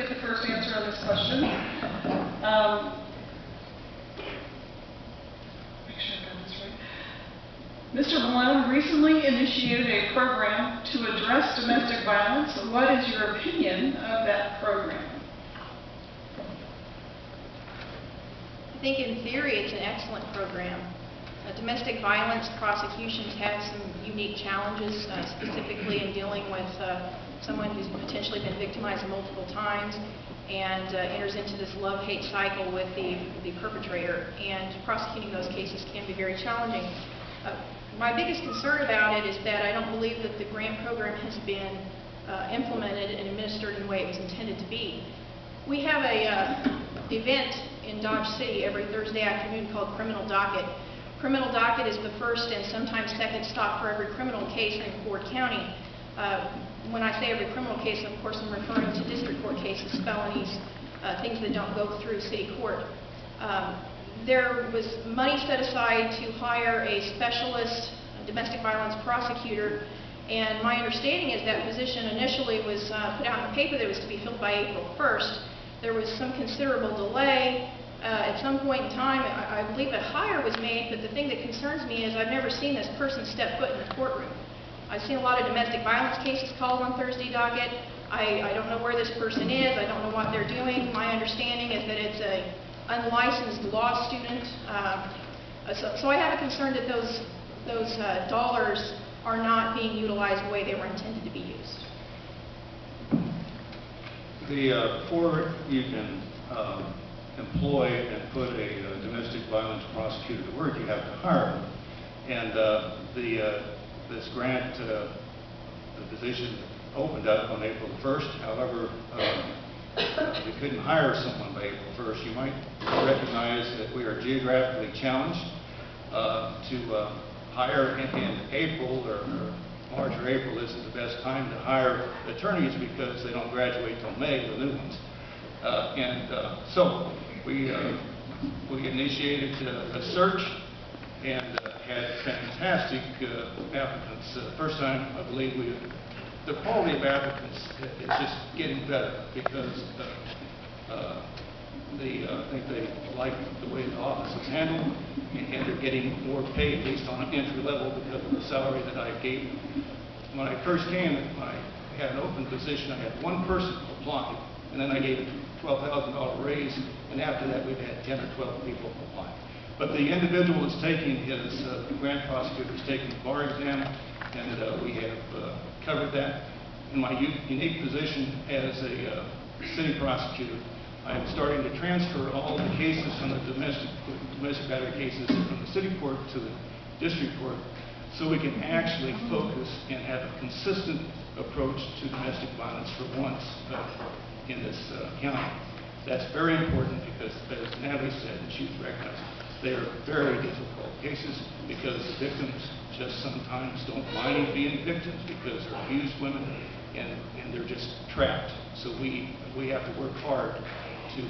get the first answer on this question. Make sure I got this right. Mr. Malone recently initiated a program to address domestic violence. What is your opinion of that program? I think in theory it's an excellent program. Domestic violence prosecutions have some unique challenges, specifically in dealing with someone who's potentially been victimized multiple times and enters into this love-hate cycle with the perpetrator. And prosecuting those cases can be very challenging. My biggest concern about it is that I don't believe that the grant program has been implemented and administered in the way it was intended to be. We have a event in Dodge City every Thursday afternoon called Criminal Docket. Criminal Docket is the first and sometimes second stop for every criminal case in Ford County. When I say every criminal case, of course I'm referring to district court cases, felonies, things that don't go through city court. There was money set aside to hire a specialist domestic violence prosecutor, and my understanding is that position initially was put out in the paper that it was to be filled by April 1st. There was some considerable delay. At some point in time, I believe a hire was made, but the thing that concerns me is I've never seen this person step foot in the courtroom. I've seen a lot of domestic violence cases called on Thursday docket. I don't know where this person is. I don't know what they're doing. My understanding is that it's an unlicensed law student. So I have a concern that those dollars are not being utilized the way they were intended to be used. Before you can employ and put a domestic violence prosecutor to work, you have to hire them. And this grant, the position opened up on April 1st. However, we couldn't hire someone by April 1st. You might recognize that we are geographically challenged to hire in April or March or April isn't the best time to hire attorneys because they don't graduate till May, the new ones. So we initiated a search and had fantastic applicants. First time, I believe the quality of applicants is just getting better because I think they like the way the office is handled, and they're getting more paid based on an entry level because of the salary that I gave them. When I first came, I had an open position. I had one person apply, and then I gave a $12,000 raise, and after that we've had 10 or 12 people apply. But the individual is taking his, the grant prosecutor is taking the bar exam, and we have covered that. In my unique position as a city prosecutor, I'm starting to transfer all the cases from the domestic battery cases from the city court to the district court, so we can actually focus and have a consistent approach to domestic violence for once in this county. That's very important because, as Natalie said, and she's recognized, they are very difficult cases because the victims just sometimes don't mind being victims because they're abused women and they're just trapped. So we have to work hard to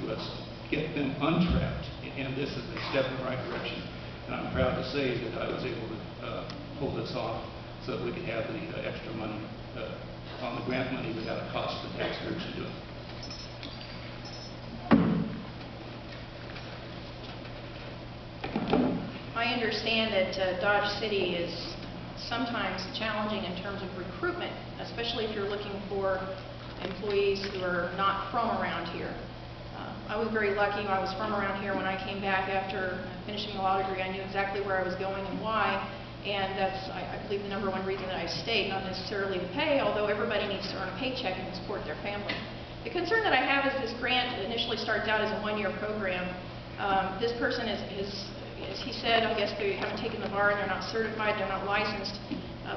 get them untrapped, and this is a step in the right direction. And I'm proud to say that I was able to pull this off so that we could have the extra money on the grant money without a cost to the taxpayers to do it. I understand that Dodge City is sometimes challenging in terms of recruitment, especially if you're looking for employees who are not from around here. I was very lucky. I was from around here when I came back after finishing a law degree. I knew exactly where I was going and why, and that's, I believe, the number one reason that I stayed, not necessarily the pay, although everybody needs to earn a paycheck and support their family. The concern that I have is this grant initially starts out as a one-year program. This person is, as he said, I guess they haven't taken the bar and they're not certified, they're not licensed.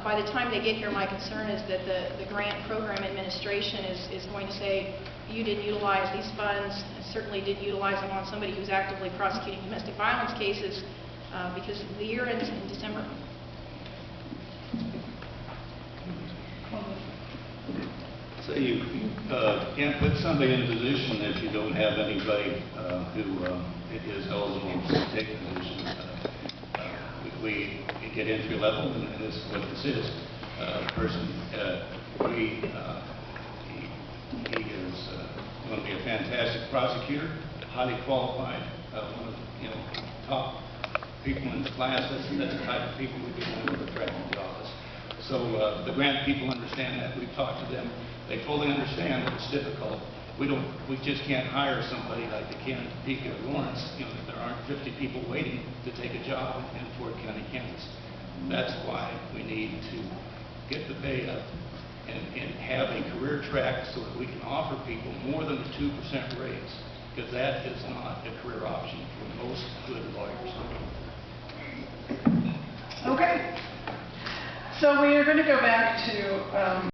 By the time they get here, my concern is that the grant program administration is going to say, you didn't utilize these funds, certainly didn't utilize them on somebody who's actively prosecuting domestic violence cases, because the year ends in December. So you can't put somebody in a position if you don't have anybody who is eligible to take the position. We get entry level, and this is what this is. The person, he is going to be fantastic prosecutor, highly qualified, one of the top people in the class. That's the type of people we'd be wanting to attract to the office. So the grant people understand that. We've talked to them. They fully understand that it's difficult. We just can't hire somebody like the can in Topeka or Lawrence. There aren't 50 people waiting to take a job in Fort County, Kansas. That's why we need to get the pay up and have a career track so that we can offer people more than a 2% raise, because that is not a career option for most good lawyers. Okay. So we are going to go back to